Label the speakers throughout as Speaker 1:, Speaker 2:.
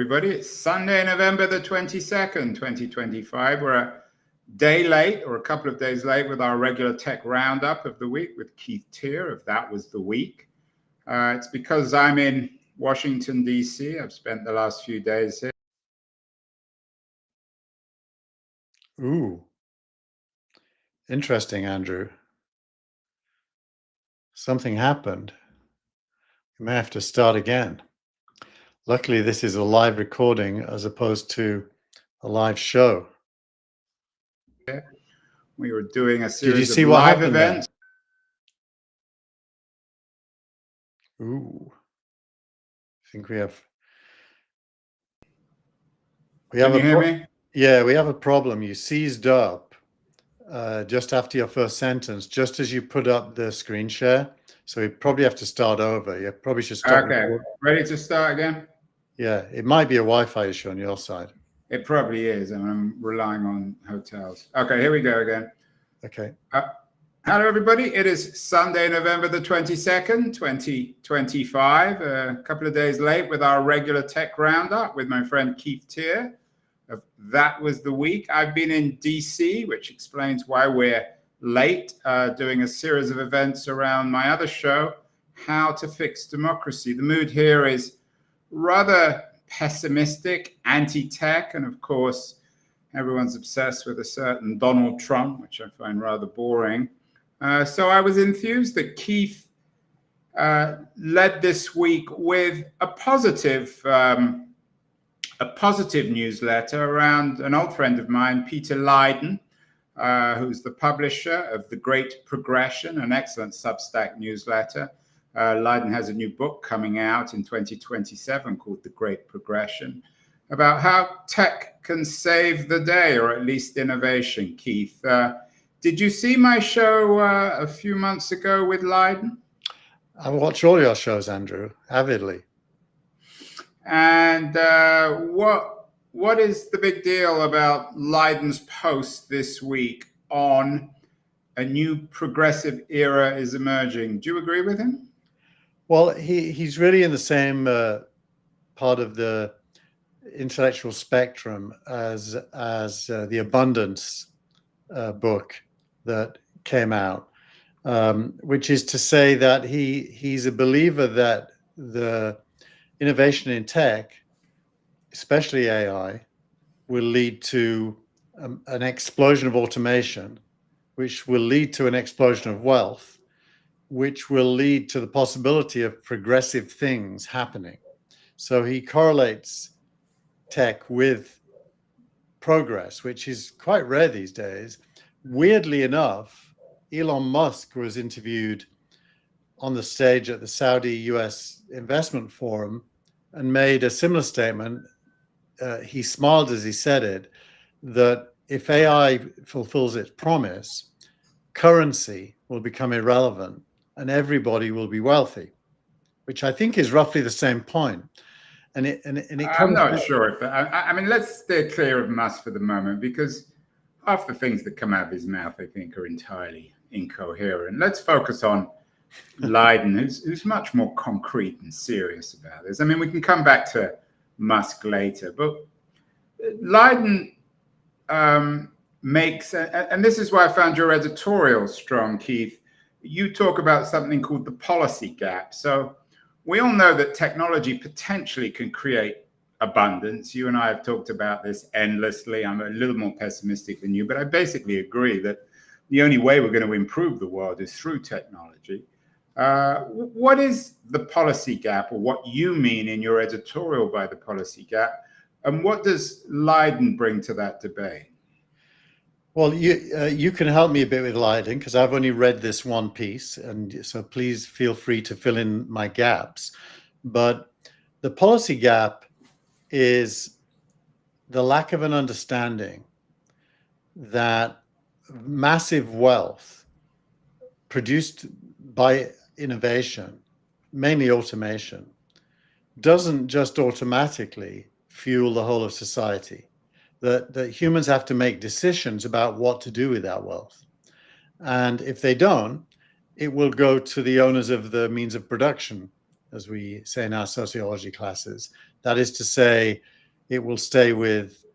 Speaker 1: everybody. It's Sunday, November the 22nd, 2025. We're a day late or a couple of days late with our regular tech roundup of the week with Keith Teare of That Was the Week. It's because I'm in Washington, D.C. I've spent the last few days here.
Speaker 2: Ooh, interesting, Andrew. Something happened. You may have to start again. Luckily, this is a live recording as opposed to a live show.
Speaker 1: We were doing a
Speaker 2: Did you
Speaker 1: series
Speaker 2: see
Speaker 1: of
Speaker 2: what
Speaker 1: live
Speaker 2: happened
Speaker 1: events.
Speaker 2: there? Ooh, I think we have.
Speaker 1: Can you hear me?
Speaker 2: Yeah, we have a problem. You seized up just after your first sentence, just as you put up the screen share. So you probably have to start over. You probably should stop.
Speaker 1: Okay, ready to start again?
Speaker 2: Yeah, it might be a Wi-Fi issue on your side.
Speaker 1: It probably is, and I'm relying on hotels. Okay, here we go again.
Speaker 2: Okay.
Speaker 1: Hello, everybody. It is Sunday, November the 22nd, 2025. A couple of days late with our regular tech roundup with my friend Keith Teare of That Was the Week. I've been in DC, which explains why we're late, doing a series of events around my other show, How to Fix Democracy. The mood here is rather pessimistic, anti-tech, and of course, everyone's obsessed with a certain Donald Trump, which I find rather boring. So I was enthused that Keith led this week with a positive newsletter around an old friend of mine, Peter Leiden, who's the publisher of The Great Progression, an excellent Substack newsletter. Leiden has a new book coming out in 2027 called The Great Progression, about how tech can save the day, or at least innovation. Keith, did you see my show a few months ago with Leiden?
Speaker 2: I watch all your shows, Andrew, avidly.
Speaker 1: And what is the big deal about Leiden's post this week on a new progressive era is emerging? Do you agree with him?
Speaker 2: Well, he's really in the same part of the intellectual spectrum as the Abundance book that came out, which is to say that he's a believer that the innovation in tech, especially AI, will lead to an explosion of automation, which will lead to an explosion of wealth, which will lead to the possibility of progressive things happening. So he correlates tech with progress, which is quite rare these days. Weirdly enough, Elon Musk was interviewed on the stage at the Saudi US Investment Forum and made a similar statement. He smiled as he said it, that if AI fulfills its promise, currency will become irrelevant and everybody will be wealthy, which I think is roughly the same point. And it
Speaker 1: I'm not sure if I mean, let's stay clear of Musk for the moment, because half the things that come out of his mouth, I think, are entirely incoherent. Let's focus on Leiden, who's much more concrete and serious about this. I mean, we can come back to Musk later, but Leiden makes, and this is why I found your editorial strong, Keith. You talk about something called the policy gap. So we all know that technology potentially can create abundance. You and I have talked about this endlessly. I'm a little more pessimistic than you, but I basically agree that the only way we're going to improve the world is through technology. What is the policy gap, or what you mean in your editorial by the policy gap, and what does Leiden bring to that debate?
Speaker 2: Well, you can help me a bit with Leiden, because I've only read this one piece, and so please feel free to fill in my gaps. But the policy gap is the lack of an understanding that massive wealth produced by innovation, mainly automation, doesn't just automatically fuel the whole of society. That humans have to make decisions about what to do with that wealth. And if they don't, it will go to the owners of the means of production, as we say in our sociology classes. That is to say, it will stay with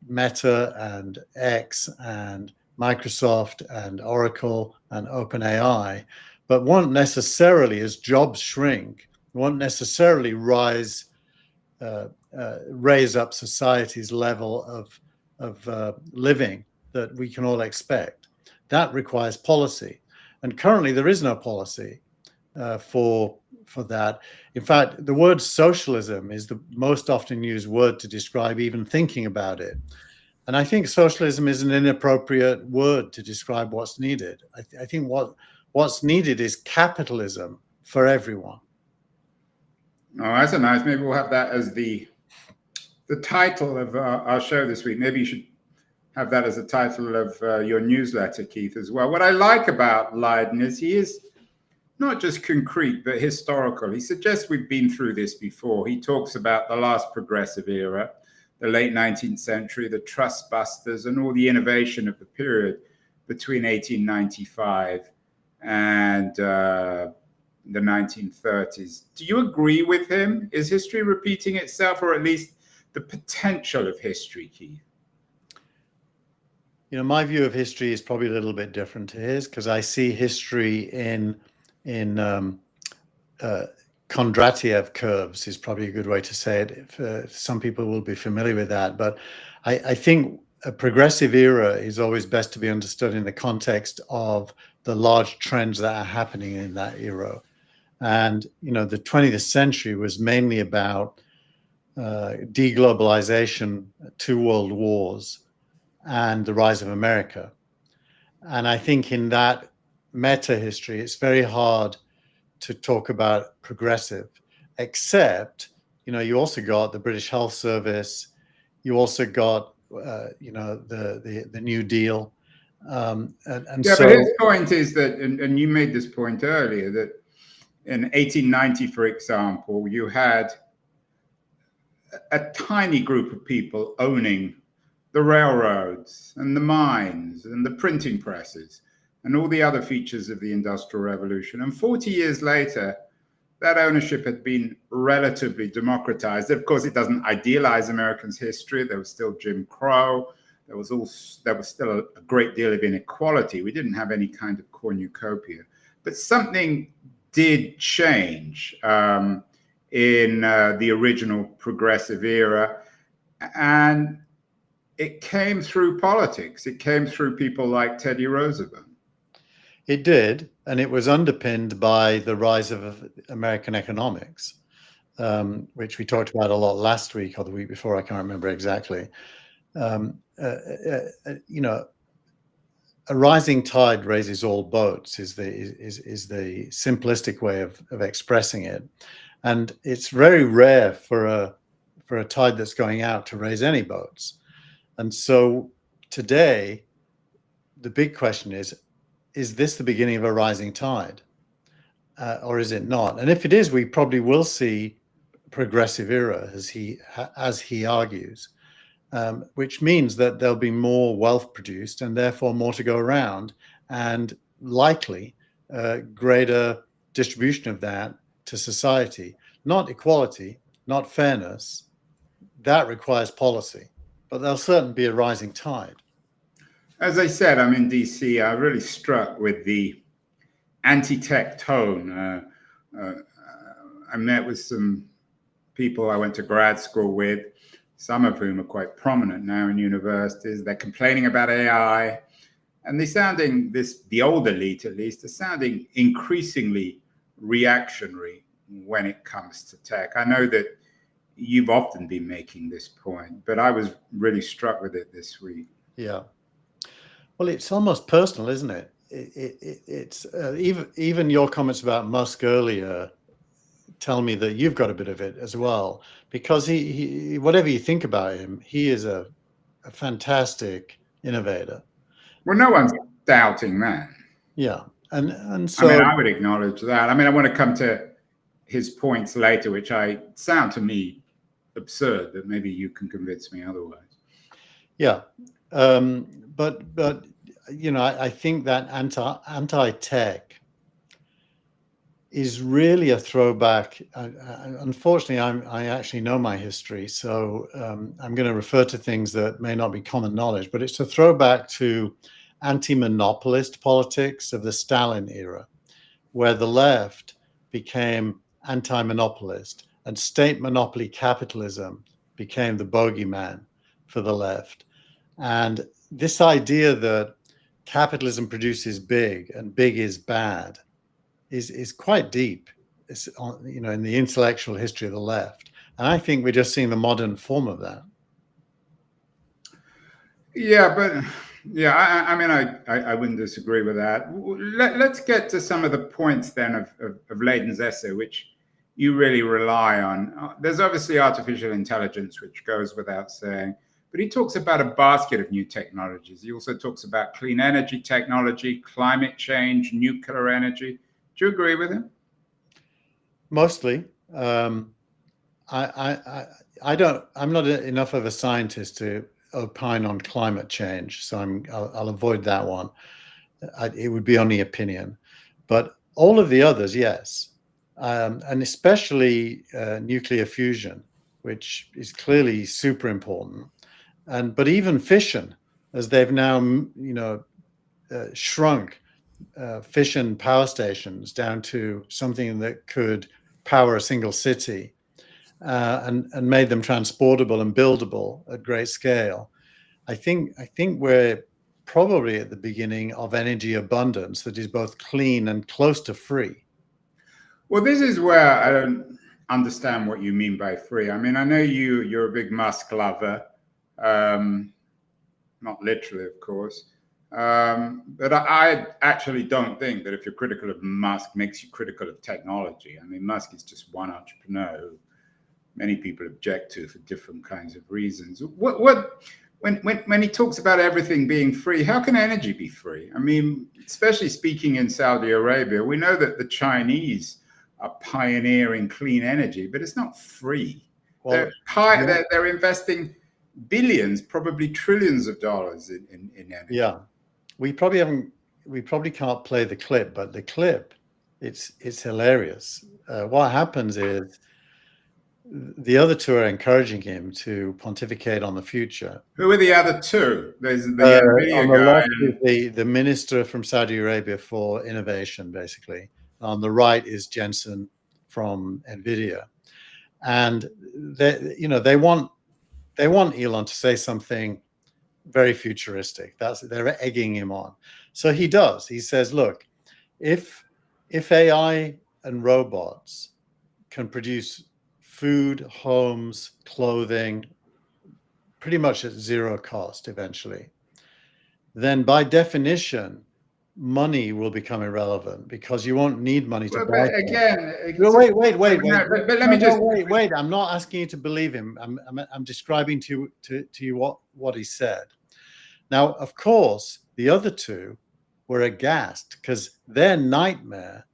Speaker 2: Meta and X and Microsoft and Oracle and OpenAI, but won't necessarily, as jobs shrink, won't necessarily raise up society's level of living that we can all expect. That requires policy, and currently there is no policy for that. In fact, the word socialism is the most often used word to describe even thinking about it. And I think socialism is an inappropriate word to describe what's needed. I think what's needed is capitalism for everyone.
Speaker 1: Oh, that's a nice. Maybe we'll have that as the title of our show this week. Maybe you should have that as the title of your newsletter, Keith, as well. What I like about Lydon is he is not just concrete, but historical. He suggests we've been through this before. He talks about the last progressive era, the late 19th century, the trust busters, and all the innovation of the period between 1895 and the 1930s. Do you agree with him? Is history repeating itself, or at least the potential of history, Keith?
Speaker 2: You know, my view of history is probably a little bit different to his, because I see history in Kondratiev curves is probably a good way to say it. Some people will be familiar with that, but I think a progressive era is always best to be understood in the context of the large trends that are happening in that era. And, you know, the 20th century was mainly about deglobalization, 2 world wars, and the rise of America. And I think in that meta history, it's very hard to talk about progressive, except, you know, you also got the British Health Service, you also got, you know, the New Deal. And
Speaker 1: yeah,
Speaker 2: so,
Speaker 1: but his point is that, and you made this point earlier, that in 1890, for example, you had a tiny group of people owning the railroads and the mines and the printing presses and all the other features of the Industrial Revolution. And 40 years later, that ownership had been relatively democratized. Of course, it doesn't idealize Americans' history. There was still Jim Crow. There was still a great deal of inequality. We didn't have any kind of cornucopia. But something did change in the original progressive era. And it came through politics. It came through people like Teddy Roosevelt.
Speaker 2: It did, and it was underpinned by the rise of American economics, which we talked about a lot last week or the week before. I can't remember exactly. You know, a rising tide raises all boats is the simplistic way of expressing it, and it's very rare for a tide that's going out to raise any boats. And so today, the big question is this the beginning of a rising tide, or is it not? And if it is, we probably will see progressive era, as he argues, which means that there'll be more wealth produced and therefore more to go around, and likely greater distribution of that to society. Not equality, not fairness. That requires policy, but there'll certainly be a rising tide.
Speaker 1: As I said, I'm in DC. I really struck with the anti-tech tone. I met with some people I went to grad school with, some of whom are quite prominent now in universities. They're complaining about AI, and they're sounding, the old elite at least, are sounding increasingly reactionary when it comes to tech. I know that you've often been making this point, but I was really struck with it this week.
Speaker 2: Yeah. Well, it's almost personal, isn't it? It's even your comments about Musk earlier tell me that you've got a bit of it as well, because he whatever you think about him, he is a fantastic innovator.
Speaker 1: Well, no one's doubting that.
Speaker 2: Yeah, and so
Speaker 1: I mean, I would acknowledge that. I mean, I want to come to his points later, which sound to me absurd, but maybe you can convince me otherwise.
Speaker 2: Yeah, but you know, I think that anti-tech is really a throwback. Unfortunately, I actually know my history, so I'm going to refer to things that may not be common knowledge, but it's a throwback to anti-monopolist politics of the Stalin era, where the left became anti-monopolist and state monopoly capitalism became the bogeyman for the left. And this idea that capitalism produces big and big is bad is quite deep. It's, in the intellectual history of the left. And I think we're just seeing the modern form of that.
Speaker 1: Yeah, but yeah, I mean, I wouldn't disagree with that. Let's get to some of the points then of Leighton's essay, which you really rely on. There's obviously artificial intelligence, which goes without saying, but he talks about a basket of new technologies. He also talks about clean energy technology, climate change, nuclear energy. Do you agree with him?
Speaker 2: Mostly. I don't. I'm not enough of a scientist to opine on climate change, so I'll avoid that one. It would be only opinion, but all of the others, yes, and especially nuclear fusion, which is clearly super important, but even fission, as they've now shrunk fission power stations down to something that could power a single city. And made them transportable and buildable at great scale. I think we're probably at the beginning of energy abundance that is both clean and close to free.
Speaker 1: Well, this is where I don't understand what you mean by free. I mean, I know you're a big Musk lover, not literally, of course. But I actually don't think that if you're critical of Musk makes you critical of technology. I mean, Musk is just one entrepreneur who many people object to for different kinds of reasons. When he talks about everything being free, how can energy be free? I mean, especially speaking in Saudi Arabia, we know that the Chinese are pioneering clean energy, but it's not free. Well, they're investing billions, probably trillions of dollars in energy.
Speaker 2: Yeah, we probably can't play the clip, but the clip, it's hilarious. What happens is, the other two are encouraging him to pontificate on the future.
Speaker 1: Who are the other two? There's the NVIDIA
Speaker 2: on the
Speaker 1: guy.
Speaker 2: left is the minister from Saudi Arabia for innovation, basically. On the right is Jensen from NVIDIA. And they want Elon to say something very futuristic. They're egging him on. So he does. He says, look, if AI and robots can produce food, homes, clothing, pretty much at zero cost eventually, then by definition, money will become irrelevant because you won't need money to buy.
Speaker 1: Again,
Speaker 2: wait.
Speaker 1: But let me just
Speaker 2: wait. I'm not asking you to believe him. I'm describing to you what he said. Now, of course, the other two were aghast because their nightmare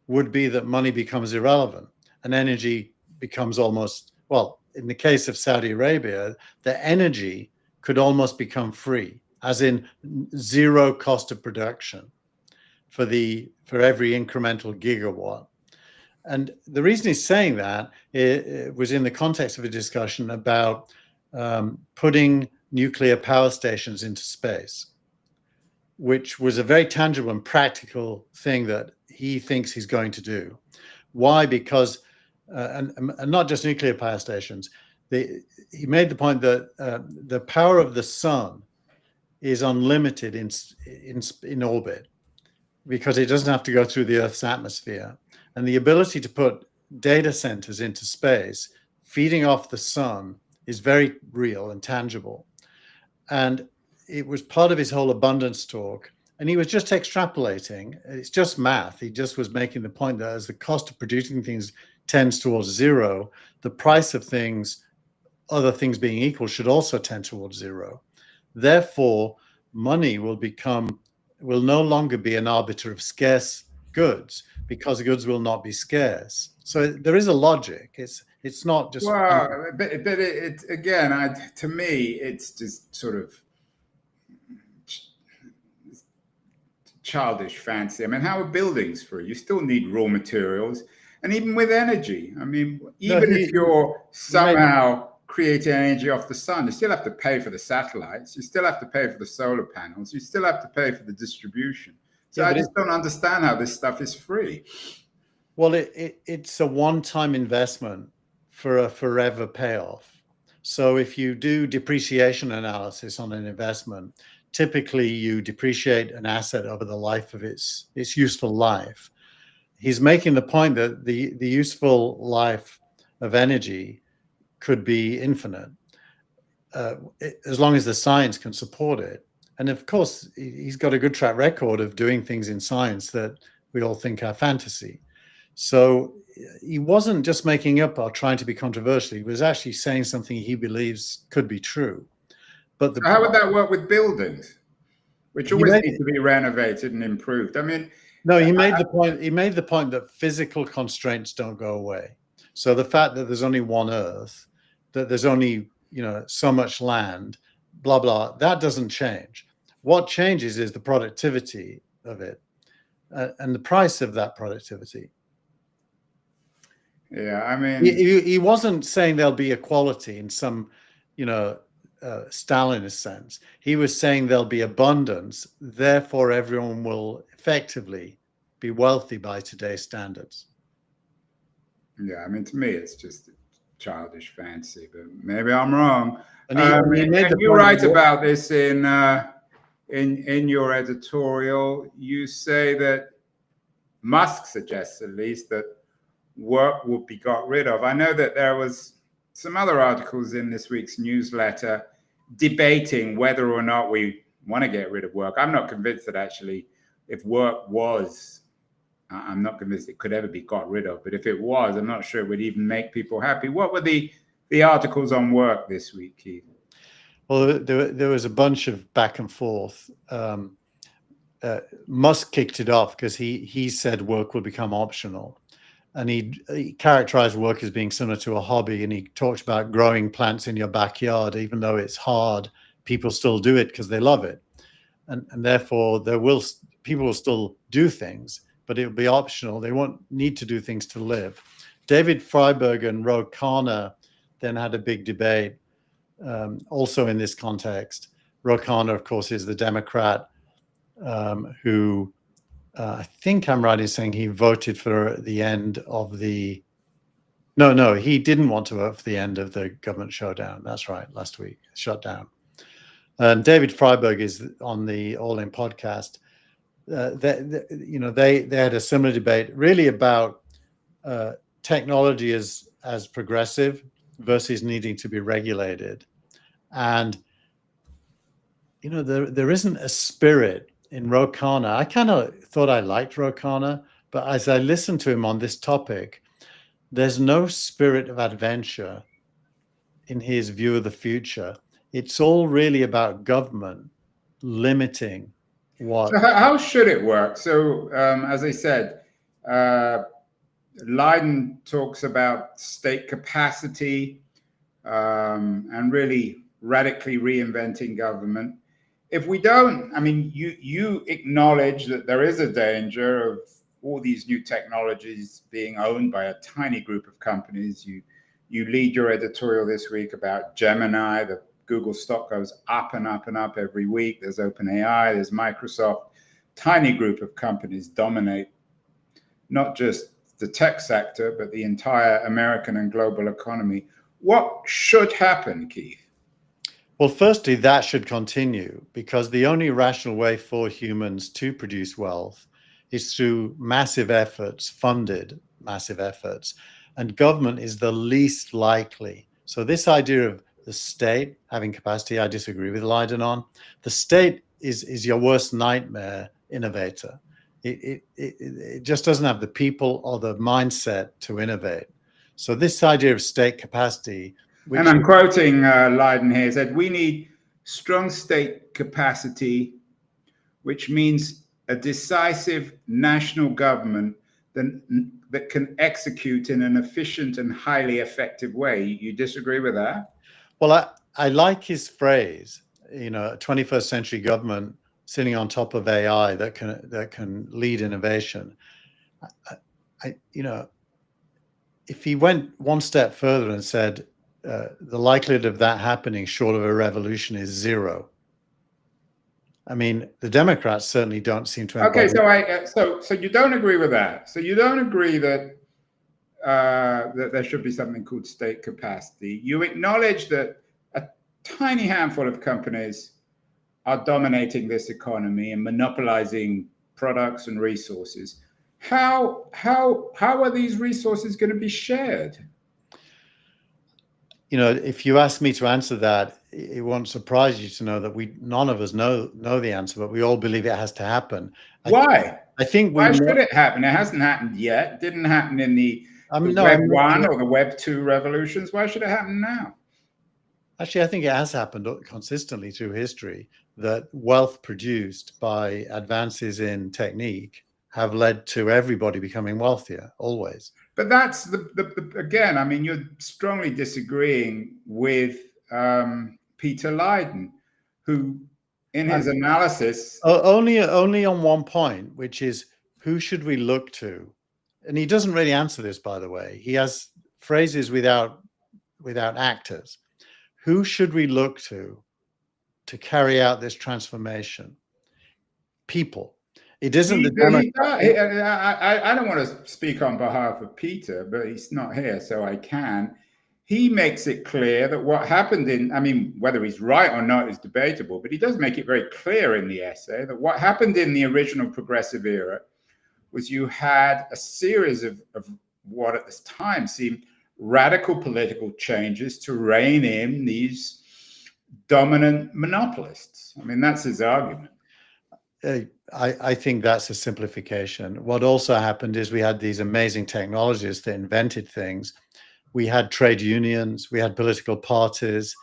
Speaker 2: would be that money becomes irrelevant and energy becomes almost, well, in the case of Saudi Arabia, the energy could almost become free, as in zero cost of production for every incremental gigawatt. And the reason he's saying that it was in the context of a discussion about putting nuclear power stations into space, which was a very tangible and practical thing that he thinks he's going to do. Why? Because and not just nuclear power stations. He made the point that the power of the sun is unlimited in orbit because it doesn't have to go through the Earth's atmosphere. And the ability to put data centers into space, feeding off the sun, is very real and tangible. And it was part of his whole abundance talk. And he was just extrapolating. It's just math. He just was making the point that as the cost of producing things tends towards zero, the price of things, other things being equal, should also tend towards zero. Therefore, money will no longer be an arbiter of scarce goods because goods will not be scarce. So there is a logic. It's not just.
Speaker 1: Well, but it's again, to me, it's just sort of childish fancy. I mean, how are buildings free? You still need raw materials. And even with energy, I mean, even if you're somehow creating energy off the sun, you still have to pay for the satellites. You still have to pay for the solar panels. You still have to pay for the distribution. So I just don't understand how this stuff is free.
Speaker 2: Well, it's a one-time investment for a forever payoff. So if you do depreciation analysis on an investment, typically you depreciate an asset over the life of its useful life. He's making the point that the useful life of energy could be infinite, as long as the science can support it. And of course, he's got a good track record of doing things in science that we all think are fantasy. So he wasn't just making up or trying to be controversial. He was actually saying something he believes could be true. But
Speaker 1: how would that work with buildings, which always need to be renovated and improved? I mean,
Speaker 2: no, he made the point. He made the point that physical constraints don't go away. So the fact that there's only one Earth, that there's only so much land, blah blah, that doesn't change. What changes is the productivity of it and the price of that productivity.
Speaker 1: Yeah, I mean,
Speaker 2: he wasn't saying there'll be equality in some, Stalinist sense. He was saying there'll be abundance, therefore everyone will effectively be wealthy by today's standards.
Speaker 1: Yeah, I mean, to me, it's just childish fancy, but maybe I'm wrong.
Speaker 2: And
Speaker 1: you write about this in your editorial. You say that Musk suggests, at least, that work will be got rid of. I know that there was some other articles in this week's newsletter debating whether or not we want to get rid of work. I'm not convinced that actually, if work was, I'm not convinced it could ever be got rid of. But if it was, I'm not sure it would even make people happy. What were the articles on work this week, Keith?
Speaker 2: Well, there was a bunch of back and forth. Musk kicked it off because he said work will become optional. And he characterized work as being similar to a hobby. And he talked about growing plants in your backyard. Even though it's hard, people still do it because they love it. And therefore, people will still do things, but it will be optional. They won't need to do things to live. David Freiberg and Ro Khanna then had a big debate, also in this context. Ro Khanna, of course, is the Democrat who I think I'm right in saying he voted for the end of the... No, he didn't want to vote for the end of the government shutdown. That's right, last week, shutdown. And David Freiberg is on the All In podcast. They had a similar debate really about technology as progressive versus needing to be regulated. And there isn't a spirit in Ro Khanna. I kind of thought I liked Ro Khanna, but as I listened to him on this topic, there's no spirit of adventure in his view of the future. It's all really about government limiting what...
Speaker 1: So how should it work? So as I said, Leiden talks about state capacity and really radically reinventing government. If we don't, I mean, you acknowledge that there is a danger of all these new technologies being owned by a tiny group of companies. You lead your editorial this week about Gemini. The Google stock goes up and up and up every week. There's OpenAI, there's Microsoft. Tiny group of companies dominate not just the tech sector, but the entire American and global economy. What should happen, Keith?
Speaker 2: Well, firstly, that should continue because the only rational way for humans to produce wealth is through massive efforts, funded massive efforts, and government is the least likely. So this idea of the state having capacity, I disagree with Leiden on. The state is your worst nightmare innovator. It just doesn't have the people or the mindset to innovate. So this idea of state capacity...
Speaker 1: And I'm quoting Leiden here, said, we need strong state capacity, which means a decisive national government that can execute in an efficient and highly effective way. You disagree with that?
Speaker 2: Well, I like his phrase, a 21st century government sitting on top of AI that can lead innovation. If he went one step further and said the likelihood of that happening short of a revolution is zero. I mean, the Democrats certainly don't seem to.
Speaker 1: Okay, so you don't agree with that. So you don't agree that that there should be something called state capacity. You acknowledge that a tiny handful of companies are dominating this economy and monopolizing products and resources. How are these resources going to be shared?
Speaker 2: If you ask me to answer that, it won't surprise you to know that none of us know the answer, but we all believe it has to happen.
Speaker 1: Why?
Speaker 2: I think
Speaker 1: why should it happen? It hasn't happened yet. It didn't happen in the Web 1 or the Web 2 revolutions. Why should it happen now?
Speaker 2: Actually, I think it has happened consistently through history, that wealth produced by advances in technique have led to everybody becoming wealthier, always.
Speaker 1: But that's again, I mean, you're strongly disagreeing with Peter Leiden, who in his analysis...
Speaker 2: Only on one point, which is, who should we look to? And he doesn't really answer this, by the way. He has phrases without actors. Who should we look to carry out this transformation? People. It isn't
Speaker 1: I don't want to speak on behalf of Peter, but he's not here, so I can. He makes it clear that what happened I mean, whether he's right or not is debatable, but he does make it very clear in the essay that what happened in the original progressive era was you had a series of what at this time seemed radical political changes to rein in these dominant monopolists. I mean, that's his argument.
Speaker 2: I think that's a simplification. What also happened is we had these amazing technologists that invented things. We had trade unions, we had political parties.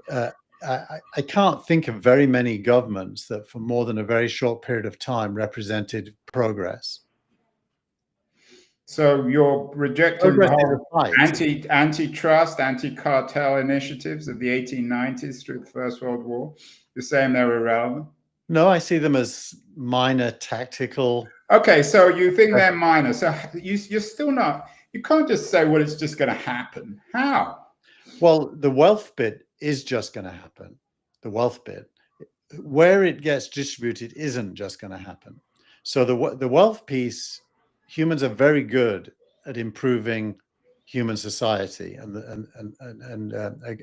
Speaker 2: I can't think of very many governments that for more than a very short period of time represented progress.
Speaker 1: So you're rejecting the whole antitrust, anti-cartel initiatives of the 1890s through the First World War? You're saying they're irrelevant?
Speaker 2: No, I see them as minor tactical.
Speaker 1: Okay, so you think they're minor. So you're still not, you can't just say, well, it's just going to happen. How?
Speaker 2: Well, the wealth bit is just going to happen. The wealth bit. Where it gets distributed isn't just going to happen. So the wealth piece, humans are very good at improving human society, and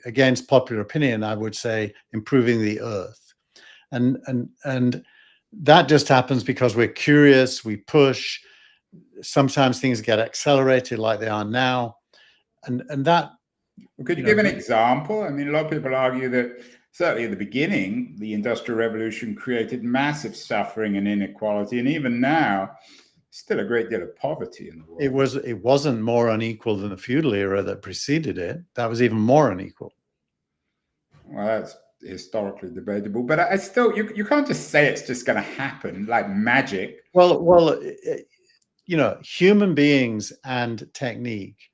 Speaker 2: against popular opinion, I would say improving the earth. And that just happens because we're curious, we push. Sometimes things get accelerated like they are now. And that...
Speaker 1: Could you give an example? I mean, a lot of people argue that certainly at the beginning, the Industrial Revolution created massive suffering and inequality. And even now, still a great deal of poverty in the world.
Speaker 2: It wasn't more unequal than the feudal era that preceded it. That was even more unequal.
Speaker 1: Well, that's historically debatable, but I still, you can't just say it's just going to happen like magic.
Speaker 2: Well, human beings and technique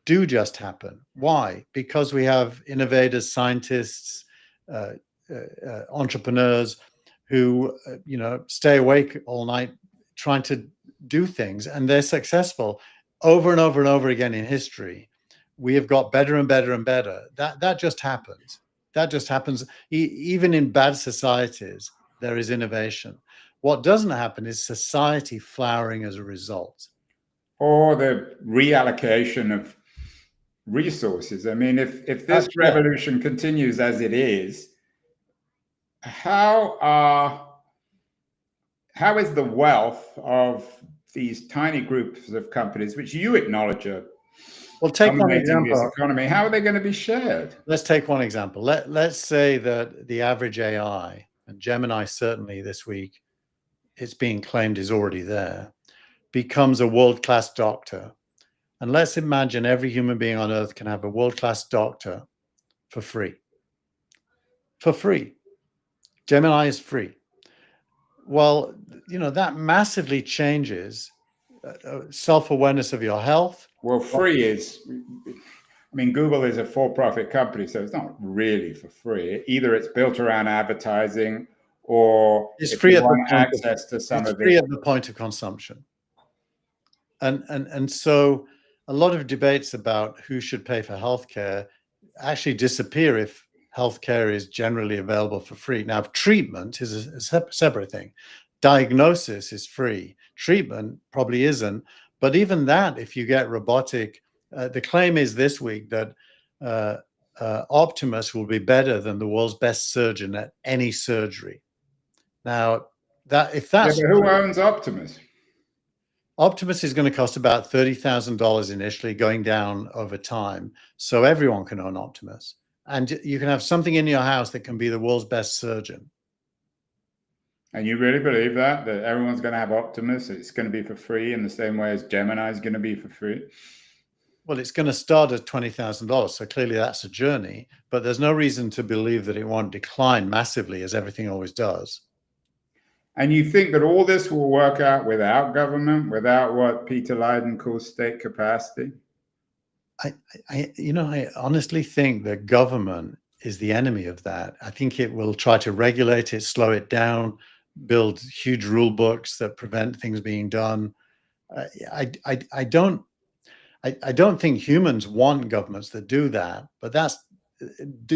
Speaker 2: do just happen. Why? Because we have innovators, scientists, entrepreneurs who stay awake all night trying to do things, and they're successful over and over and over again in history. We have got better and better and better. That just happens. That just happens. Even in bad societies, there is innovation. What doesn't happen is society flowering as a result.
Speaker 1: Or the reallocation of resources. I mean, if this revolution continues as it is, how is the wealth of these tiny groups of companies, which you acknowledge are
Speaker 2: take one example.
Speaker 1: This economy, how are they going to be shared?
Speaker 2: Let's take one example. Let's say that the average AI, and Gemini certainly this week, it's being claimed is already there, becomes a world-class doctor. And let's imagine every human being on Earth can have a world-class doctor for free. For free. Gemini is free. Well, that massively changes self-awareness of your health.
Speaker 1: Well, free is, I mean, Google is a for-profit company, so it's not really for free. Either it's built around advertising, or
Speaker 2: It's
Speaker 1: if
Speaker 2: free
Speaker 1: you
Speaker 2: at the
Speaker 1: want
Speaker 2: point
Speaker 1: access to some
Speaker 2: it's
Speaker 1: of
Speaker 2: free
Speaker 1: it.
Speaker 2: at the point of consumption. And so a lot of debates about who should pay for healthcare actually disappear if healthcare is generally available for free. Now, treatment is a separate thing. Diagnosis is free. Treatment probably isn't. But even that, if you get robotic, the claim is this week that Optimus will be better than the world's best surgeon at any surgery. Now, if that's
Speaker 1: Yeah, but who
Speaker 2: true,
Speaker 1: owns Optimus?
Speaker 2: Optimus is going to cost about $30,000 initially, going down over time. So everyone can own Optimus. And you can have something in your house that can be the world's best surgeon.
Speaker 1: And you really believe that everyone's going to have Optimus? It's going to be for free in the same way as Gemini is going to be for free?
Speaker 2: Well, it's going to start at $20,000. So clearly that's a journey. But there's no reason to believe that it won't decline massively, as everything always does.
Speaker 1: And you think that all this will work out without government, without what Peter Leiden calls state capacity?
Speaker 2: I honestly think that government is the enemy of that. I think it will try to regulate it, slow it down, build huge rule books that prevent things being done. I don't think humans want governments that do that, but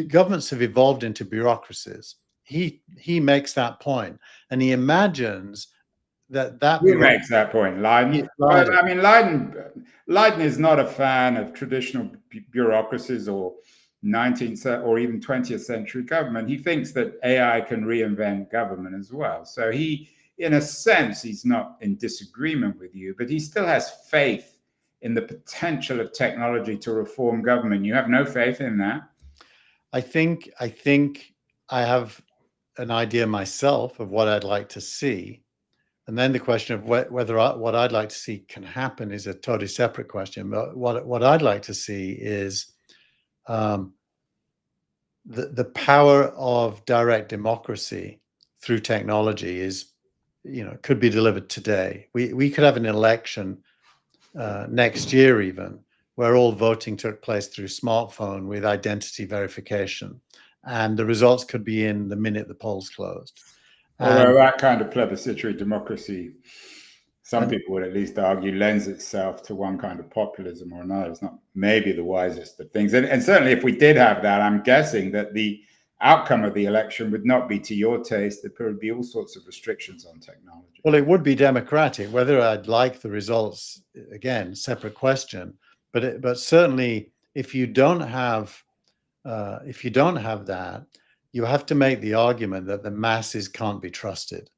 Speaker 2: governments have evolved into bureaucracies. He makes that point, and he imagines that
Speaker 1: Who makes that point? Leiden?
Speaker 2: Leiden.
Speaker 1: I mean, Leiden is not a fan of traditional bureaucracies or 19th or even 20th century government. He thinks that AI can reinvent government as well. So he, in a sense, he's not in disagreement with you, but he still has faith in the potential of technology to reform government. You have no faith in that?
Speaker 2: I think I have an idea myself of what I'd like to see. And then the question of whether what I'd like to see can happen is a totally separate question. But what I'd like to see is the power of direct democracy through technology could be delivered today. We could have an election next year even, where all voting took place through smartphone with identity verification. And the results could be in the minute the polls closed.
Speaker 1: Although that kind of plebiscitary democracy, some people would at least argue, lends itself to one kind of populism or another. It's not maybe the wisest of things. And certainly if we did have that, I'm guessing that the outcome of the election would not be to your taste. There would be all sorts of restrictions on technology.
Speaker 2: Well, it would be democratic. Whether I'd like the results, again, separate question. But certainly, if you don't have that, you have to make the argument that the masses can't be trusted.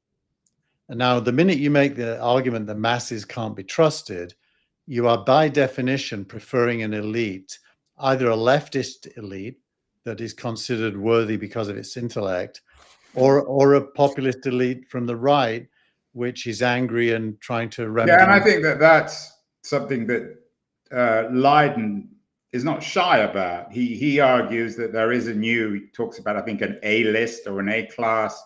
Speaker 2: And now, the minute you make the argument that masses can't be trusted, you are by definition preferring an elite, either a leftist elite that is considered worthy because of its intellect, or a populist elite from the right, which is angry and trying to remedy.
Speaker 1: Yeah, and I think that that's something that Leiden is not shy about. He argues that there is he talks about, I think, an A list or an A class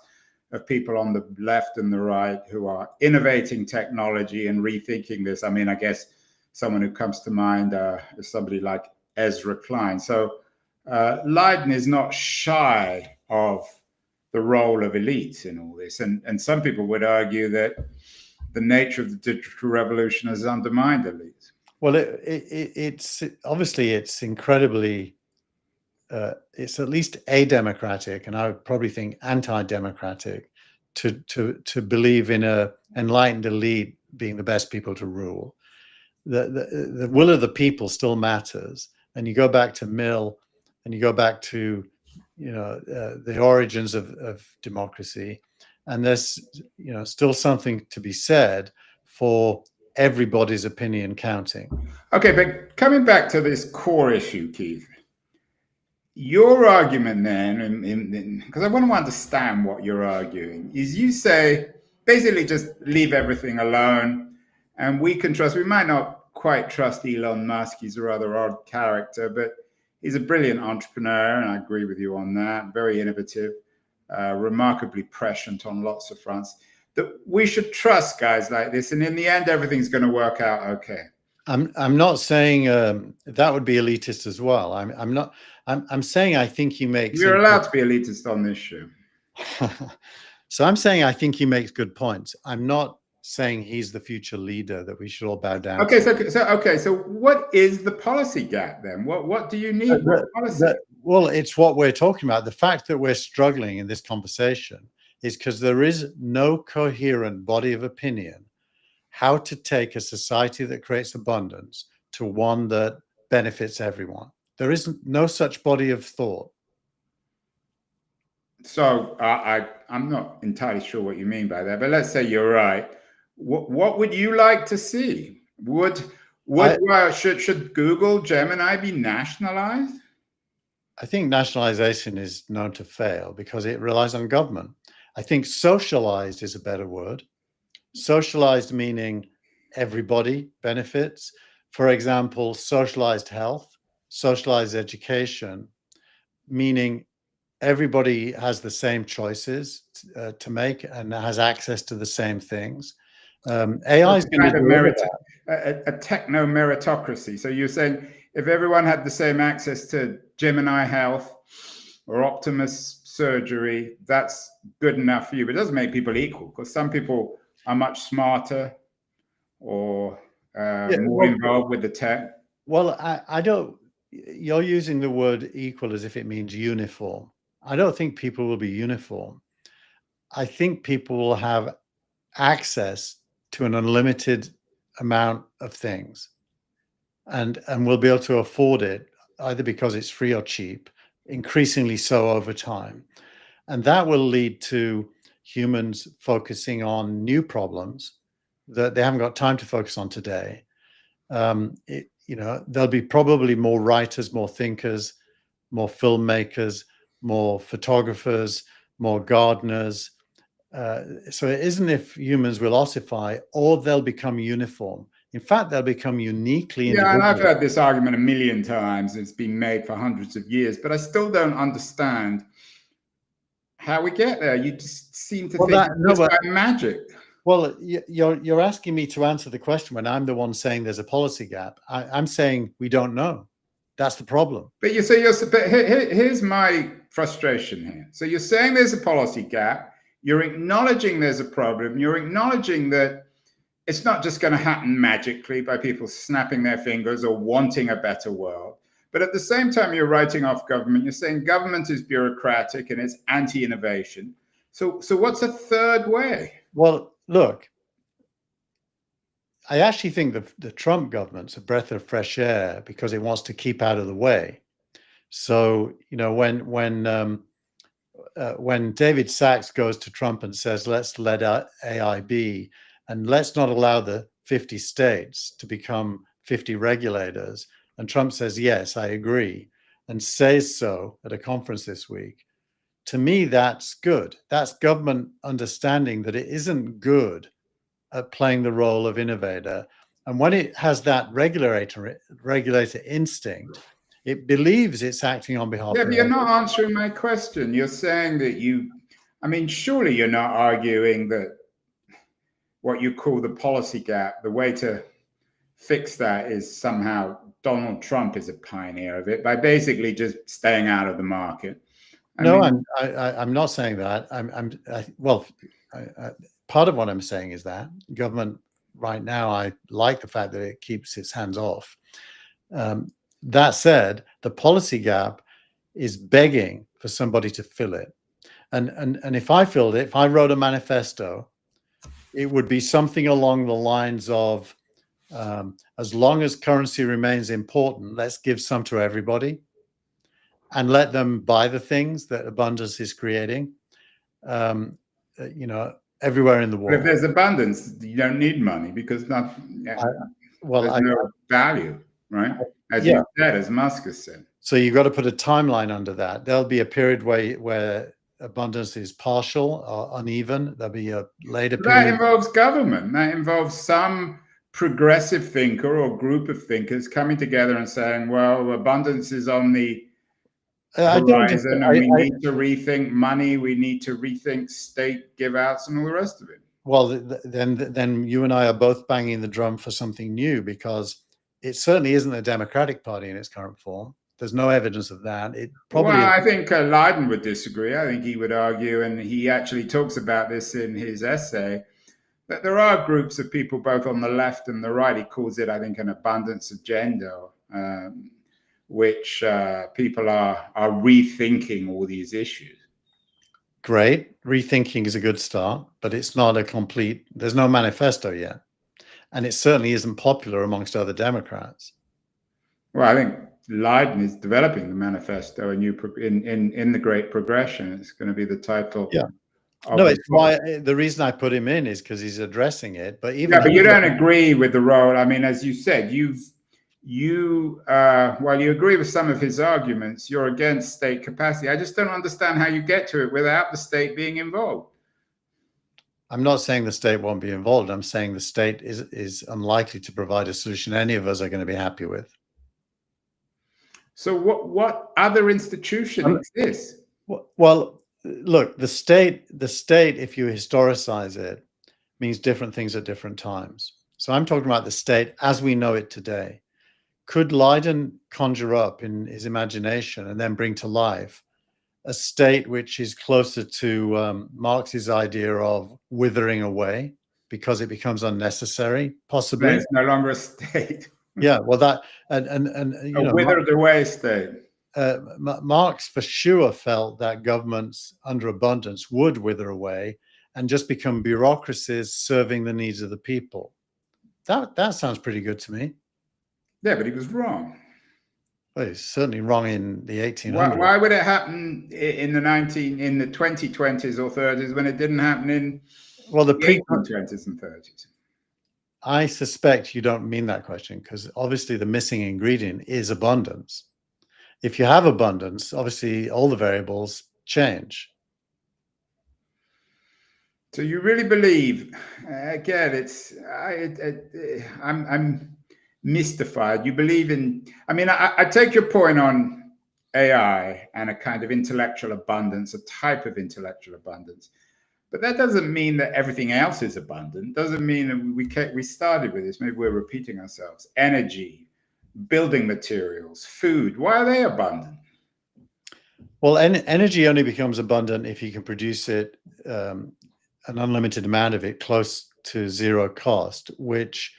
Speaker 1: of people on the left and the right who are innovating technology and rethinking this. I mean, I guess someone who comes to mind is somebody like Ezra Klein. So Leiden is not shy of the role of elites in all this. And some people would argue that the nature of the digital revolution has undermined elites.
Speaker 2: Well, it's obviously it's incredibly, it's at least a-democratic, and I would probably think anti-democratic, to believe in a enlightened elite being the best people to rule. The will of the people still matters, and you go back to Mill, and you go back to the origins of democracy, and there's still something to be said for everybody's opinion counting.
Speaker 1: Okay, but coming back to this core issue, Keith, your argument then, because I want to understand what you're arguing, is you say basically just leave everything alone and we might not quite trust Elon Musk. He's a rather odd character, but he's a brilliant entrepreneur, and I agree with you on that. Very innovative, remarkably prescient on lots of fronts. That we should trust guys like this, and in the end, everything's going to work out okay.
Speaker 2: I'm not saying that would be elitist as well. I'm not. I'm saying I think he makes.
Speaker 1: You're allowed to be elitist on this show.
Speaker 2: So I'm saying I think he makes good points. I'm not saying he's the future leader that we should all bow down
Speaker 1: Okay,
Speaker 2: to.
Speaker 1: so what is the policy gap then? What do you need? What policy?
Speaker 2: Well, it's what we're talking about. The fact that we're struggling in this conversation is because there is no coherent body of opinion how to take a society that creates abundance to one that benefits everyone. There is no such body of thought.
Speaker 1: So I'm not entirely sure what you mean by that, but let's say you're right. What would you like to see? Should Google Gemini be nationalized?
Speaker 2: I think nationalization is known to fail because it relies on government. I think socialized is a better word. Socialized meaning everybody benefits. For example, socialized health, socialized education, meaning everybody has the same choices to make and has access to the same things. AI is going to do
Speaker 1: a techno meritocracy. So you're saying if everyone had the same access to Gemini Health or Optimus Surgery, that's good enough for you. But it doesn't make people equal because some people are much smarter or more involved with the tech.
Speaker 2: Well, I don't. You're using the word equal as if it means uniform. I don't think people will be uniform. I think people will have access to an unlimited amount of things and will be able to afford it either because it's free or cheap, increasingly so over time. And that will lead to humans focusing on new problems that they haven't got time to focus on today. There'll be probably more writers, more thinkers, more filmmakers, more photographers, more gardeners. So it isn't if humans will ossify or they'll become uniform. In fact, they'll become uniquely individual.
Speaker 1: Yeah, and I've heard this argument a million times. It's been made for hundreds of years, but I still don't understand how we get there. You just seem to think it's by magic.
Speaker 2: Well, you're asking me to answer the question when I'm the one saying there's a policy gap. I'm saying we don't know. That's the problem.
Speaker 1: But here's my frustration here. So you're saying there's a policy gap. You're acknowledging there's a problem. You're acknowledging that it's not just going to happen magically by people snapping their fingers or wanting a better world. But at the same time, you're writing off government. You're saying government is bureaucratic and it's anti-innovation. So what's a third way?
Speaker 2: Well, look, I actually think the Trump government's a breath of fresh air because it wants to keep out of the way. So, when David Sachs goes to Trump and says, let's let AI be, and let's not allow the 50 states to become 50 regulators, and Trump says, yes, I agree, and says so at a conference this week, to me, that's good. That's government understanding that it isn't good at playing the role of innovator. And when it has that regulator instinct, it believes it's acting on behalf of.
Speaker 1: Yeah, but you're not answering my question. You're saying that surely you're not arguing that what you call the policy gap, the way to fix that is somehow Donald Trump is a pioneer of it by basically just staying out of the market.
Speaker 2: I'm not saying that. Part of what I'm saying is that government right now, I like the fact that it keeps its hands off. That said, the policy gap is begging for somebody to fill it. And if I filled it, if I wrote a manifesto, it would be something along the lines of, as long as currency remains important, let's give some to everybody and let them buy the things that abundance is creating, everywhere in the world.
Speaker 1: But if there's abundance, you don't need money because there's no value, right? As you said, as Musk has said.
Speaker 2: So you've got to put a timeline under that. There'll be a period where abundance is partial or uneven. There'll be a later period.
Speaker 1: That involves government. That involves some progressive thinker or group of thinkers coming together and saying, well, abundance is on the horizon, and we need to rethink money. We need to rethink state give outs and all the rest of it.
Speaker 2: Well, then you and I are both banging the drum for something new because it certainly isn't the Democratic Party in its current form. There's no evidence of that. It
Speaker 1: Well,
Speaker 2: probably
Speaker 1: I think Leiden would disagree. I think he would argue, and he actually talks about this in his essay, that there are groups of people both on the left and the right. He calls it, I think, an abundance agenda, which people are rethinking all these issues.
Speaker 2: great. Rethinking is a good start, but it's not a complete, there's no manifesto yet. And it certainly isn't popular amongst other Democrats.
Speaker 1: Well, I think Leiden is developing the manifesto, a new in the Great Progression. It's going to be the title.
Speaker 2: Yeah. No, it's why the reason I put him in is because he's addressing it. But even
Speaker 1: but you don't agree with the role. I mean, as you said, while you agree with some of his arguments, you're against state capacity. I just don't understand how you get to it without the state being involved.
Speaker 2: I'm not saying the state won't be involved. I'm saying the state is unlikely to provide a solution any of us are going to be happy with.
Speaker 1: So what other institution exists?
Speaker 2: Well, look, the state, if you historicize it, means different things at different times. So I'm talking about the state as we know it today. Could Leiden conjure up in his imagination and then bring to life a state which is closer to Marx's idea of withering away because it becomes unnecessary, possibly?
Speaker 1: It's no longer a state.
Speaker 2: Yeah, well, that and you know,
Speaker 1: withered away state.
Speaker 2: Marx for sure felt that governments under abundance would wither away and just become bureaucracies serving the needs of the people. That sounds pretty good to me.
Speaker 1: Yeah, but he was wrong.
Speaker 2: Well, he's certainly wrong in the 1800s.
Speaker 1: Why would it happen in the 2020s or 30s when it didn't happen in
Speaker 2: the
Speaker 1: 20s and 30s?
Speaker 2: I suspect you don't mean that question because obviously the missing ingredient is abundance. If you have abundance, obviously all the variables change.
Speaker 1: So you really believe? Again, I'm mystified. You believe in? I mean, I take your point on AI and a kind of intellectual abundance, a type of intellectual abundance. But that doesn't mean that everything else is abundant. Doesn't mean that we started with this. Maybe we're repeating ourselves. Energy, building materials, food. Why are they abundant?
Speaker 2: Well, energy only becomes abundant if you can produce it, an unlimited amount of it, close to zero cost, which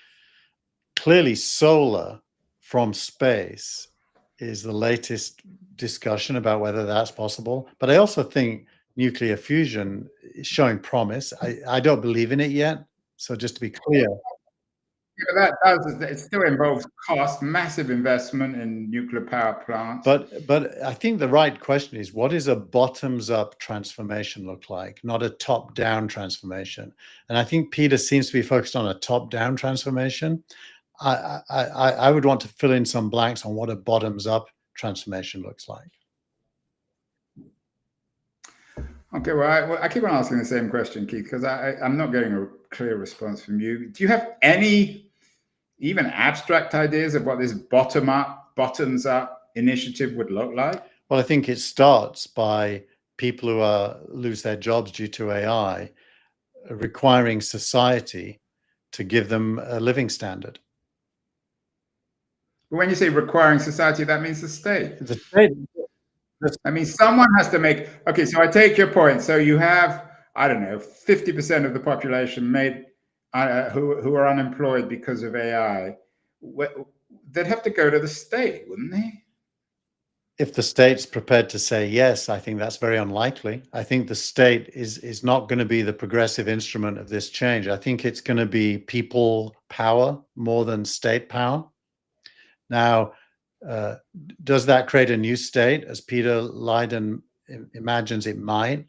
Speaker 2: clearly solar from space is the latest discussion about whether that's possible. But I also think nuclear fusion is showing promise. I don't believe in it yet. So just to be clear.
Speaker 1: Yeah, it still involves cost, massive investment in nuclear power plants.
Speaker 2: But I think the right question is, what does a bottoms-up transformation look like, not a top-down transformation? And I think Peter seems to be focused on a top-down transformation. I would want to fill in some blanks on what a bottoms-up transformation looks like.
Speaker 1: Okay, well, I keep on asking the same question, Keith, because I'm not getting a clear response from you. Do you have any even abstract ideas of what this bottoms-up initiative would look like?
Speaker 2: Well, I think it starts by people who lose their jobs due to AI requiring society to give them a living standard.
Speaker 1: But when you say requiring society, that means the state.
Speaker 2: The state.
Speaker 1: I mean, someone has to make. Okay, so I take your point. So you have, I don't know, 50% of the population who are unemployed because of AI. They'd have to go to the state, wouldn't they?
Speaker 2: If the state's prepared to say yes, I think that's very unlikely. I think the state is not going to be the progressive instrument of this change. I think it's going to be people power more than state power. Now, does that create a new state, as Peter Leiden imagines it might?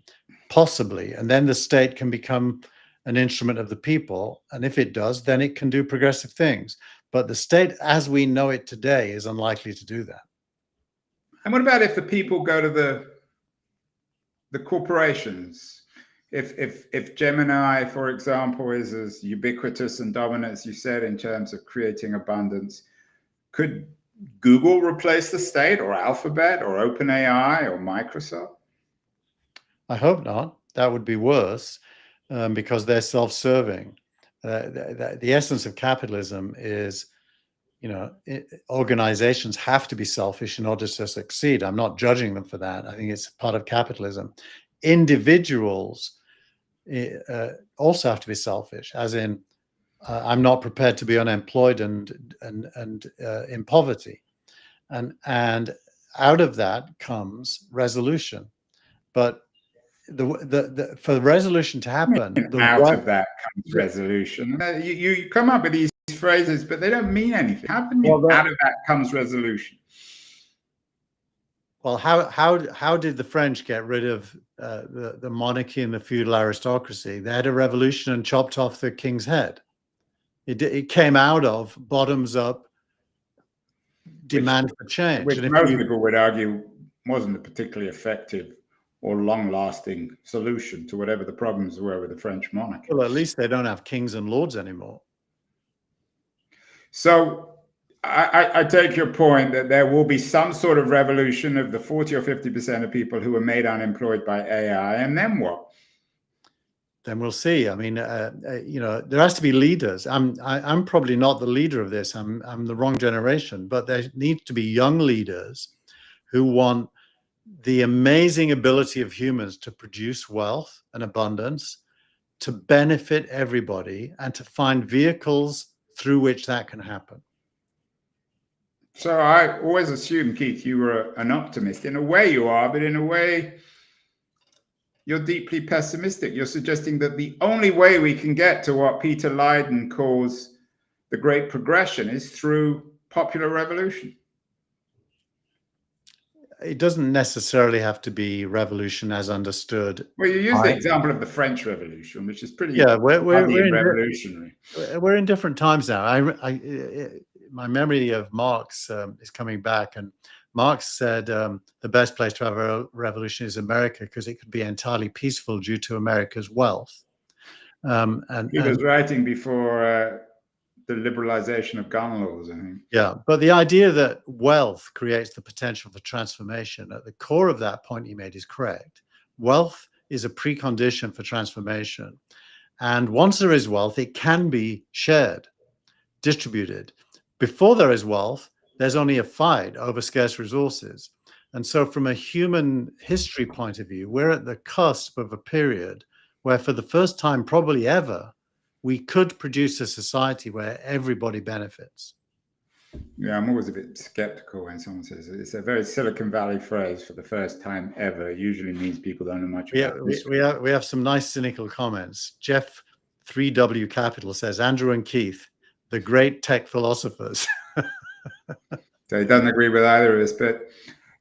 Speaker 2: Possibly. And then the state can become an instrument of the people. And if it does, then it can do progressive things. But the state, as we know it today, is unlikely to do that.
Speaker 1: And what about if the people go to the corporations? If Gemini, for example, is as ubiquitous and dominant as you said in terms of creating abundance, could Google replace the state, or Alphabet, or OpenAI, or Microsoft?
Speaker 2: I hope not. That would be worse because they're self-serving. The essence of capitalism is organizations have to be selfish in order to succeed. I'm not judging them for that. I think it's part of capitalism. Individuals also have to be selfish, as in, I'm not prepared to be unemployed and in poverty, and out of that comes resolution. But for the resolution to happen,
Speaker 1: out of that comes resolution. You come up with these phrases, but they don't mean anything. How can you out of that comes resolution?
Speaker 2: Well, how did the French get rid of the monarchy and the feudal aristocracy? They had a revolution and chopped off the king's head. It came out of bottoms up demand for change.
Speaker 1: Which most people would argue wasn't a particularly effective or long-lasting solution to whatever the problems were with the French monarchy.
Speaker 2: Well, at least they don't have kings and lords anymore.
Speaker 1: So I take your point that there will be some sort of revolution of the 40 or 50% of people who are made unemployed by AI, and then what?
Speaker 2: Then we'll see. I mean, there has to be leaders. I'm probably not the leader of this. I'm the wrong generation, but there needs to be young leaders who want the amazing ability of humans to produce wealth and abundance, to benefit everybody, and to find vehicles through which that can happen.
Speaker 1: So I always assumed, Keith, you were an optimist. In a way you are, but in a way you're deeply pessimistic. You're suggesting that the only way we can get to what Peter Leiden calls the great progression is through popular revolution.
Speaker 2: It doesn't necessarily have to be revolution as understood.
Speaker 1: Well, you use the example of the French Revolution, which is pretty
Speaker 2: revolutionary. We're in different times now. My memory of Marx is coming back, and Marx said the best place to have a revolution is America because it could be entirely peaceful due to America's wealth.
Speaker 1: And he was writing before the liberalization of gun laws, I think.
Speaker 2: Yeah, but the idea that wealth creates the potential for transformation, at the core of that point he made is correct. Wealth is a precondition for transformation. And once there is wealth, it can be shared, distributed. Before there is wealth, there's only a fight over scarce resources. And so from a human history point of view, we're at the cusp of a period where for the first time probably ever, we could produce a society where everybody benefits.
Speaker 1: Yeah, I'm always a bit skeptical when someone says it. It's a very Silicon Valley phrase, for the first time ever. It usually means people don't know much about this.
Speaker 2: We have some nice cynical comments. Jeff 3W Capital says, Andrew and Keith, the great tech philosophers.
Speaker 1: So he doesn't agree with either of us, but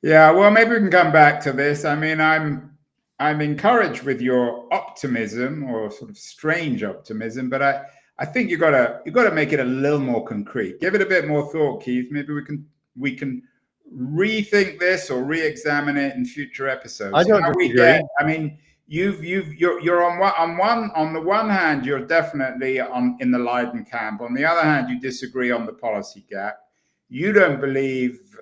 Speaker 1: yeah, well, maybe we can come back to this. I mean, I'm encouraged with your optimism, or sort of strange optimism, but I think you got to make it a little more concrete. Give it a bit more thought, Keith. Maybe we can rethink this or re-examine it in future episodes.
Speaker 2: I don't agree.
Speaker 1: I mean, you're on the one hand, you're definitely in the Leiden camp. On the other hand, you disagree on the policy gap. You don't believe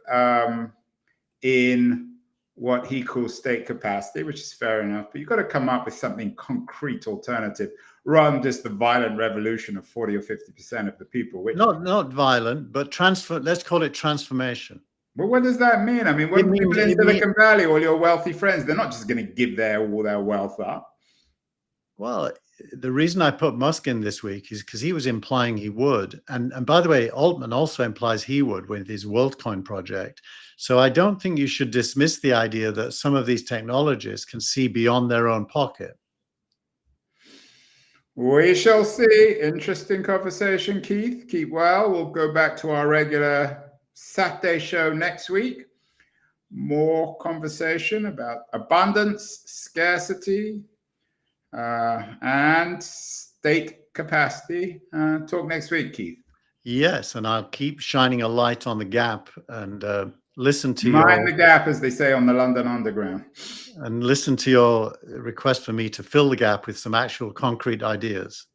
Speaker 1: in what he calls state capacity, which is fair enough, but you've got to come up with something concrete alternative rather than just the violent revolution of 40 or 50% of the people. Which
Speaker 2: not violent, but let's call it transformation.
Speaker 1: But what does that mean? I mean, when people in Silicon Valley, all your wealthy friends, they're not just going to give all their wealth up.
Speaker 2: Well, the reason I put Musk in this week is because he was implying he would. And by the way, Altman also implies he would with his WorldCoin project. So I don't think you should dismiss the idea that some of these technologies can see beyond their own pocket.
Speaker 1: We shall see. Interesting conversation, Keith. Keep well. We'll go back to our regular Saturday show next week. More conversation about abundance, scarcity, and state capacity. Talk next week, Keith.
Speaker 2: Yes, and I'll keep shining a light on the gap and listen to
Speaker 1: Mind the gap, as they say on the London Underground.
Speaker 2: And listen to your request for me to fill the gap with some actual concrete ideas.